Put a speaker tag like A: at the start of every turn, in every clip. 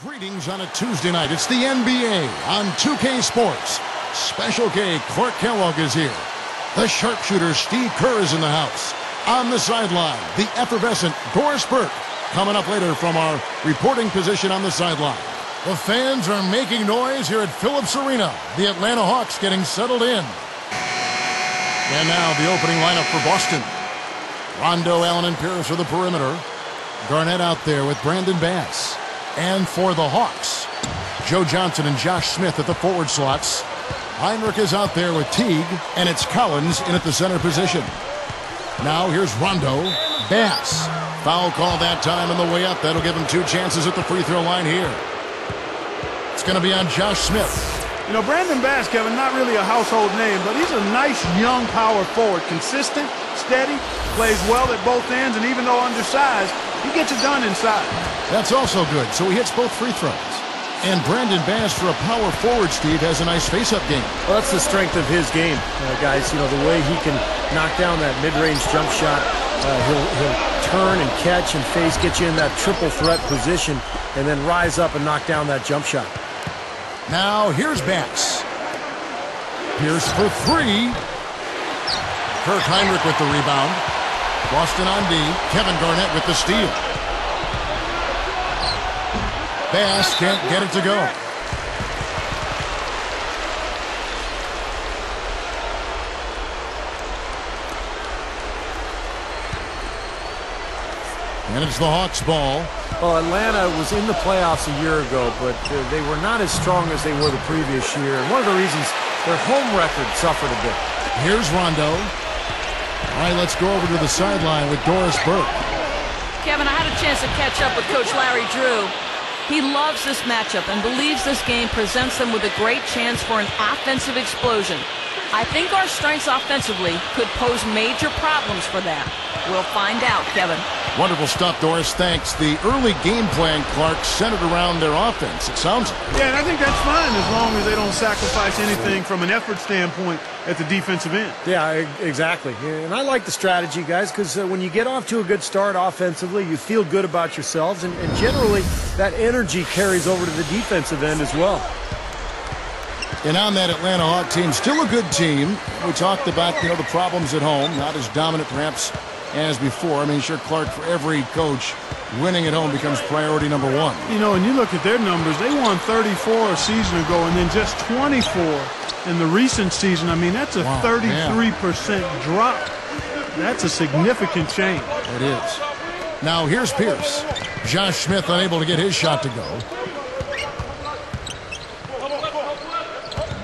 A: Greetings on a Tuesday night. It's the NBA on 2K Sports. Special K, Clark Kellogg is here. The sharpshooter, Steve Kerr, is in the house. On the sideline, the effervescent Doris Burke. Coming up later from our reporting position on the sideline. The fans are making noise here at Phillips Arena. The Atlanta Hawks getting settled in. And now the opening lineup for Boston. Rondo, Allen, and Pierce for the perimeter. Garnett out there with Brandon Bass. And for the Hawks, Joe Johnson and Josh Smith at the forward slots. Heinrich is out there with Teague, and it's Collins in at the center position. Now here's Rondo. Bass. Foul call that time on the way up. That'll give him 2 chances at the free throw line here. It's going to be on Josh Smith.
B: You know, Brandon Bass, Kevin, not really a household name, but he's a nice young power forward. Consistent, steady, plays well at both ends, and even though undersized, he gets it done inside.
A: That's also good. So he hits both free throws. And Brandon Bass, for a power forward, Steve, has a nice face-up game.
C: Well, that's the strength of his game, guys. You know, the way he can knock down that mid-range jump shot. He'll turn and catch and face, get you in that triple threat position, and then rise up and knock down that jump shot.
A: Now, here's Bass. Pierce for 3. Kirk Heinrich with the rebound. Boston on D. Kevin Garnett with the steal. Bass can't get it to go. And it's the Hawks' ball.
C: Well, Atlanta was in the playoffs a year ago, but they were not as strong as they were the previous year. And one of the reasons their home record suffered a bit.
A: Here's Rondo. All right, let's go over to the sideline with Doris Burke.
D: Kevin, I had a chance to catch up with Coach Larry Drew. He loves this matchup and believes this game presents them with a great chance for an offensive explosion. I think our strengths offensively could pose major problems for them. We'll find out, Kevin.
A: Wonderful stuff, Doris. Thanks. The early game plan, Clark, centered around their offense, it sounds like.
B: Yeah, and I think that's fine as long as they don't sacrifice anything from an effort standpoint at the defensive end.
C: Yeah, exactly. And I like the strategy, guys, because when you get off to a good start offensively, you feel good about yourselves, and generally that energy carries over to the defensive end as well.
A: And on that Atlanta Hawk team, still a good team. We talked about, the problems at home, not as dominant perhaps as before. I mean, sure, Clark, for every coach, winning at home becomes priority number 1.
B: You know, and you look at their numbers, they won 34 a season ago and then just 24 in the recent season. I mean, that's a 33% drop. That's a significant change.
A: It is. Now, here's Pierce. Josh Smith unable to get his shot to go.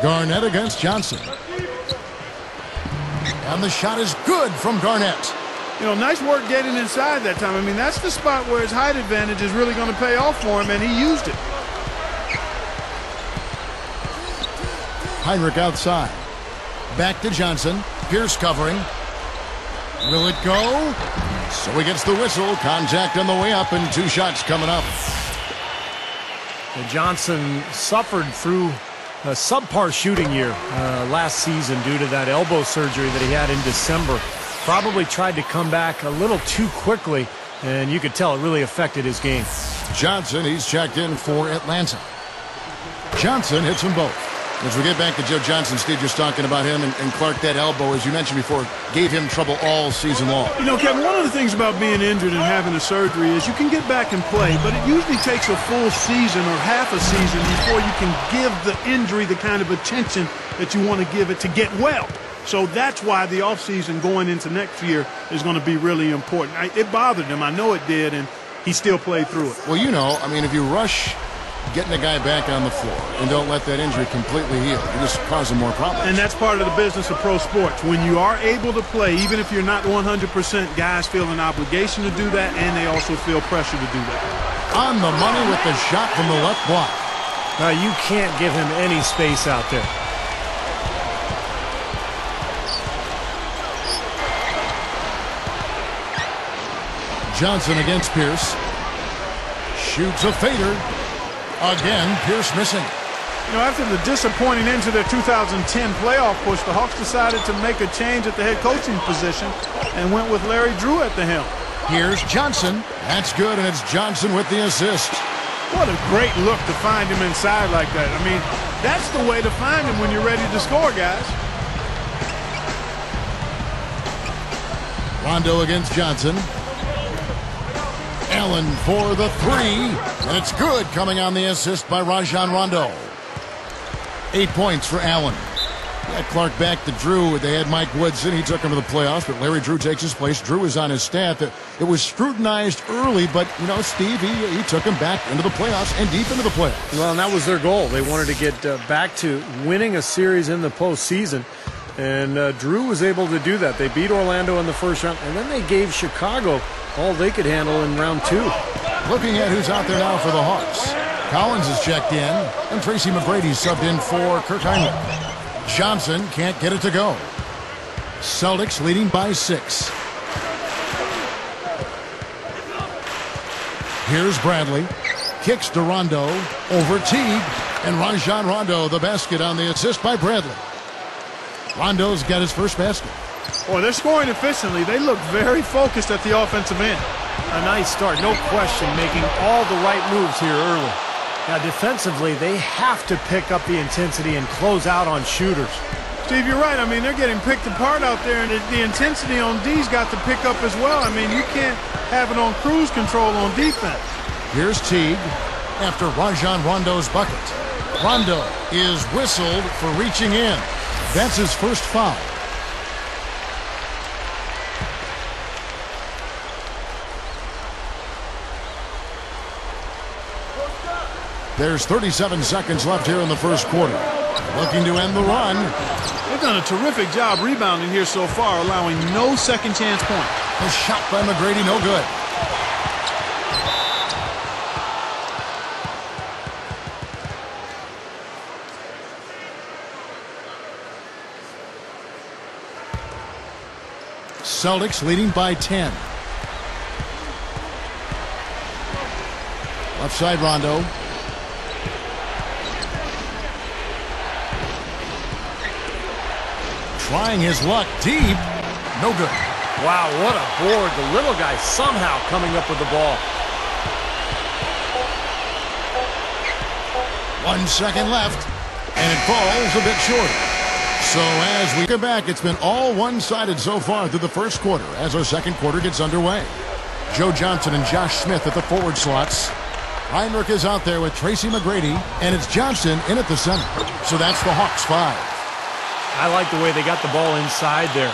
A: Garnett against Johnson. And the shot is good from Garnett.
B: You know, nice work getting inside that time. I mean, that's the spot where his height advantage is really going to pay off for him, and he used it.
A: Heinrich outside. Back to Johnson. Pierce covering. Will it go? So he gets the whistle. Contact on the way up, and 2 shots coming up.
C: And Johnson suffered through a subpar shooting year last season due to that elbow surgery that he had in December. Probably tried to come back a little too quickly, and you could tell it really affected his game.
A: Johnson, he's checked in for Atlanta. Johnson hits them both. As we get back to Joe Johnson, Steve just talking about him, and Clark, that elbow, as you mentioned before, gave him trouble all season long.
B: You know, Kevin, one of the things about being injured and having a surgery is you can get back and play, but it usually takes a full season or half a season before you can give the injury the kind of attention that you want to give it to get well. So that's why the offseason going into next year is going to be really important. It bothered him. I know it did, and he still played through it.
A: Well, I mean, if you rush getting a guy back on the floor and don't let that injury completely heal, you just cause him more problems.
B: And that's part of the business of pro sports. When you are able to play, even if you're not 100%, guys feel an obligation to do that, and they also feel pressure to do that.
A: On the money with the shot from the left block.
C: You can't give him any space out there.
A: Johnson against Pierce. Shoots a fader. Again, Pierce missing.
B: You know, after the disappointing end to their 2010 playoff push, the Hawks decided to make a change at the head coaching position and went with Larry Drew at the helm.
A: Here's Johnson. That's good, and it's Johnson with the assist.
B: What a great look to find him inside like that. I mean, that's the way to find him when you're ready to score, guys.
A: Rondo against Johnson. Allen for the three, and it's good, coming on the assist by Rajon Rondo. 8 points for Allen. Got Clark back to Drew. They had Mike Woodson. He took him to the playoffs, but Larry Drew takes his place. Drew is on his staff. It was scrutinized early, but, you know, Steve, he took him back into the playoffs and deep into the playoffs.
C: Well, and that was their goal. They wanted to get back to winning a series in the postseason, and Drew was able to do that. They beat Orlando in the first round, and then they gave Chicago all they could handle in round 2.
A: Looking at who's out there now for the Hawks. Collins is checked in, and Tracy McGrady subbed in for Kurt Heinrich. Johnson can't get it to go. Celtics leading by 6. Here's Bradley. Kicks to Rondo. Over Teague. And Rajon Rondo, the basket on the assist by Bradley. Rondo's got his first basket.
B: Boy, they're scoring efficiently. They look very focused at the offensive end.
C: A nice start, no question, making all the right moves here early. Now, defensively, they have to pick up the intensity and close out on shooters.
B: Steve, you're right. I mean, they're getting picked apart out there, and the intensity on D's got to pick up as well. I mean, you can't have it on cruise control on defense.
A: Here's Teague after Rajon Rondo's bucket. Rondo is whistled for reaching in. That's his first foul. There's 37 seconds left here in the first quarter. Looking to end the run.
B: They've done a terrific job rebounding here so far, allowing no second chance point.
A: A shot by McGrady, no good. Celtics leading by 10. Left side, Rondo. Trying his luck deep. No good.
C: Wow, what a board. The little guy somehow coming up with the ball.
A: 1 second left, and it falls a bit short. So as we come back, it's been all one-sided so far through the first quarter as our second quarter gets underway. Joe Johnson and Josh Smith at the forward slots. Heinrich is out there with Tracy McGrady, and it's Johnson in at the center. So that's the Hawks 5.
C: I like the way they got the ball inside there.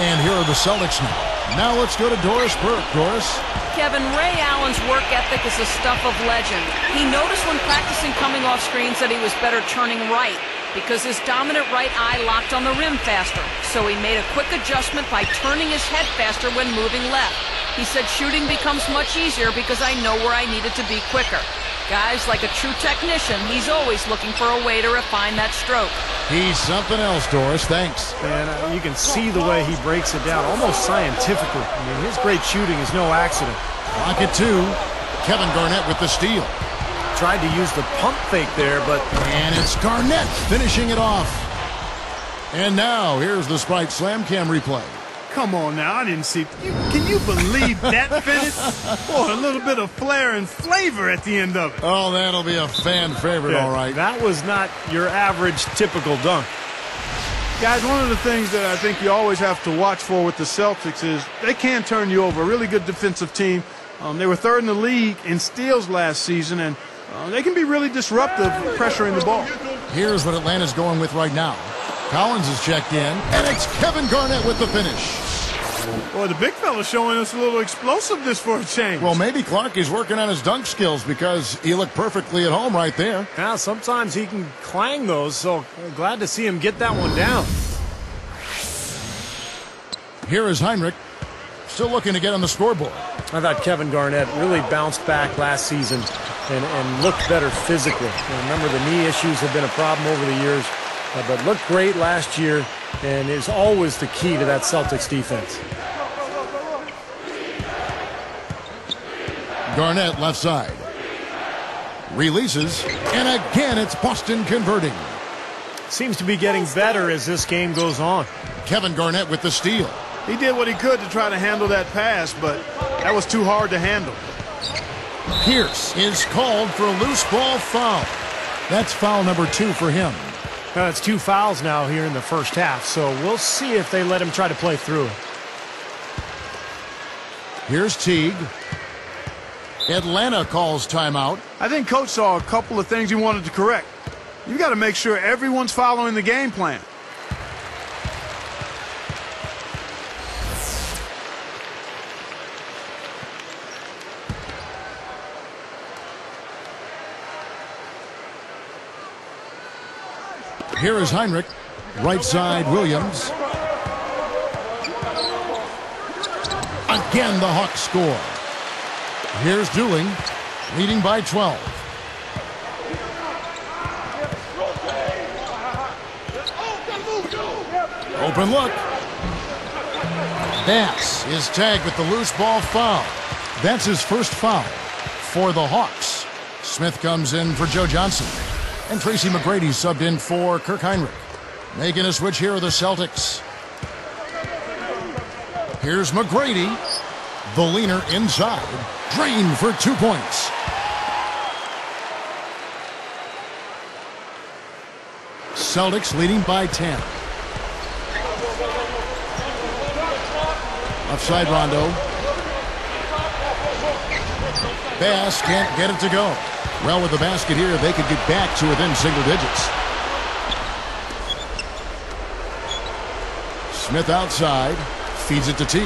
A: And here are the Celtics now. Now let's go to Doris Burke. Doris?
D: Kevin, Ray Allen's work ethic is the stuff of legend. He noticed when practicing coming off screens that he was better turning right because his dominant right eye locked on the rim faster. So he made a quick adjustment by turning his head faster when moving left. He said shooting becomes much easier because I know where I needed to be quicker. Guys, like a true technician, he's always looking for a way to refine that stroke.
A: He's something else, Doris. Thanks.
C: And you can see the way he breaks it down, almost scientifically. I mean, his great shooting is no accident.
A: Rocket 2. Kevin Garnett with the steal.
C: Tried to use the pump fake there, but...
A: And it's Garnett finishing it off. And now, here's the Sprite Slam Cam replay.
B: Come on now, I didn't see. Can you believe that finish? Boy, a little bit of flair and flavor at the end of it.
A: Oh, that'll be a fan favorite, all right.
C: That was not your average, typical dunk.
B: Guys, one of the things that I think you always have to watch for with the Celtics is they can turn you over. A really good defensive team. They were third in the league in steals last season, and they can be really disruptive pressuring the ball.
A: Here's what Atlanta's going with right now. Collins is checked in, and it's Kevin Garnett with the finish.
B: Boy, the big fella's showing us a little explosiveness for a change.
A: Well, maybe Clark is working on his dunk skills because he looked perfectly at home right there.
C: Now, sometimes he can clang those, so glad to see him get that one down.
A: Here is Heinrich, still looking to get on the scoreboard.
C: I thought Kevin Garnett really bounced back last season and looked better physically. And remember, the knee issues have been a problem over the years. But looked great last year and is always the key to that Celtics defense.
A: Garnett left side. Releases, and again it's Boston converting.
C: Seems to be getting better as this game goes on.
A: Kevin Garnett with the steal.
B: He did what he could to try to handle that pass, but that was too hard to handle.
A: Pierce is called for a loose ball foul. That's foul number 2 for him.
C: It's 2 fouls now here in the first half, so we'll see if they let him try to play through it.
A: Here's Teague. Atlanta calls timeout.
B: I think Coach saw a couple of things he wanted to correct. You got to make sure everyone's following the game plan.
A: Here is Heinrich. Right side, Williams. Again, the Hawks score. Here's Dooling, leading by 12. Open look. Bass is tagged with the loose ball foul. That's his first foul for the Hawks. Smith comes in for Joe Johnson. And Tracy McGrady subbed in for Kirk Heinrich. Making a switch here are the Celtics. Here's McGrady. The leaner inside. Drain for 2 points. Celtics leading by 10. Offside Rondo. Bass can't get it to go. Well, with the basket here, they could get back to within single digits. Smith outside. Feeds it to T.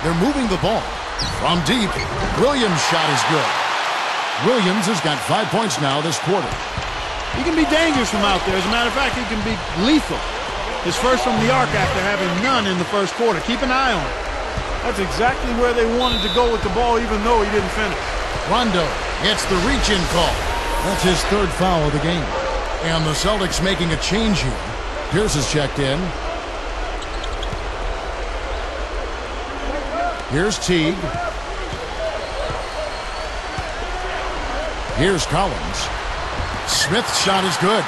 A: They're moving the ball. From deep, Williams' shot is good. Williams has got 5 points now this quarter.
B: He can be dangerous from out there. As a matter of fact, he can be lethal. His first from the arc after having none in the first quarter. Keep an eye on it. That's exactly where they wanted to go with the ball, even though he didn't finish.
A: Rondo gets the reach-in call. That's his 3rd foul of the game. And the Celtics making a change here. Pierce is checked in. Here's Teague. Here's Collins. Smith's shot is good.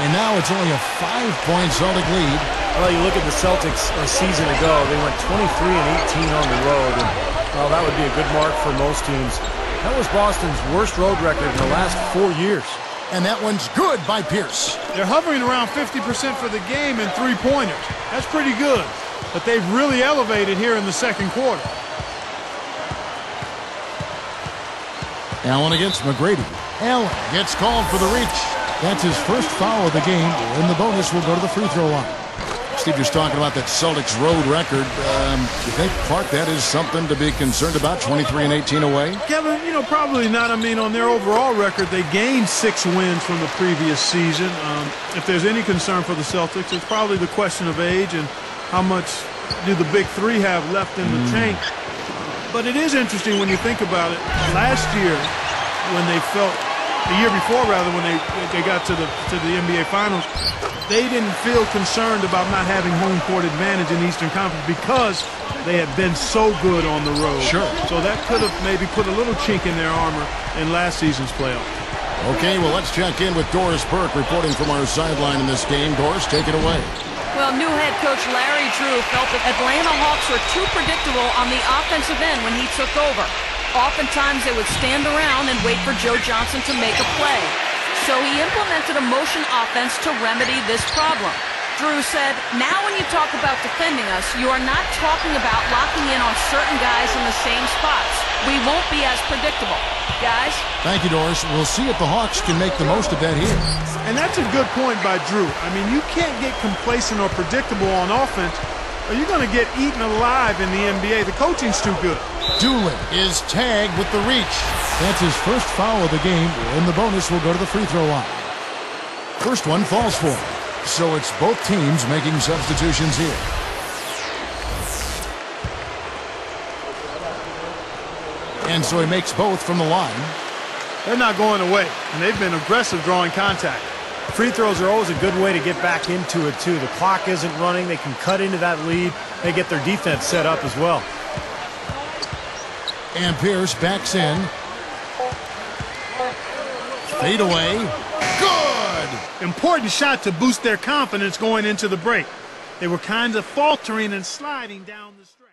A: And now it's only a 5-point Celtic lead.
C: Well, you look at the Celtics a season ago, they went 23-18 on the road. And, well, that would be a good mark for most teams. That was Boston's worst road record in the last 4 years.
A: And that one's good by Pierce.
B: They're hovering around 50% for the game in 3-pointers. That's pretty good. But they've really elevated here in the second quarter.
A: Allen against McGrady. Allen gets called for the reach. That's his first foul of the game, and the bonus will go to the free throw line. Steve, just talking about that Celtics road record. You think, Clark, that is something to be concerned about, 23-18 away?
B: Kevin, probably not. I mean, on their overall record, they gained 6 wins from the previous season. If there's any concern for the Celtics, it's probably the question of age and how much do the big 3 have left in the tank. But it is interesting when you think about it. Last year, when they felt, the year before rather, when they got to the NBA Finals, they didn't feel concerned about not having home court advantage in the Eastern Conference because they had been so good on the road.
A: Sure.
B: So that could have maybe put a little chink in their armor in last season's playoff.
A: Okay, well, let's check in with Doris Burke reporting from our sideline in this game. Doris, take it away.
D: Well, new head coach Larry Drew felt that Atlanta Hawks were too predictable on the offensive end when he took over. Oftentimes, they would stand around and wait for Joe Johnson to make a play. So he implemented a motion offense to remedy this problem. Drew said, now when you talk about defending us, you are not talking about locking in on certain guys in the same spots. We won't be as predictable. Guys?
A: Thank you, Doris. We'll see if the Hawks can make the most of that here.
B: And that's a good point by Drew. I mean, you can't get complacent or predictable on offense, or you're going to get eaten alive in the NBA. The coaching's too good.
A: Doolin is tagged with the reach. That's his first foul of the game, and the bonus will go to the free throw line. First one falls for him. So it's both teams making substitutions here. And so he makes both from the line.
B: They're not going away, and they've been aggressive drawing contact.
C: Free throws are always a good way to get back into it, too. The clock isn't running. They can cut into that lead. They get their defense set up as well.
A: And Pierce backs in. Fade away. Good!
B: Important shot to boost their confidence going into the break. They were kind of faltering and sliding down the stretch.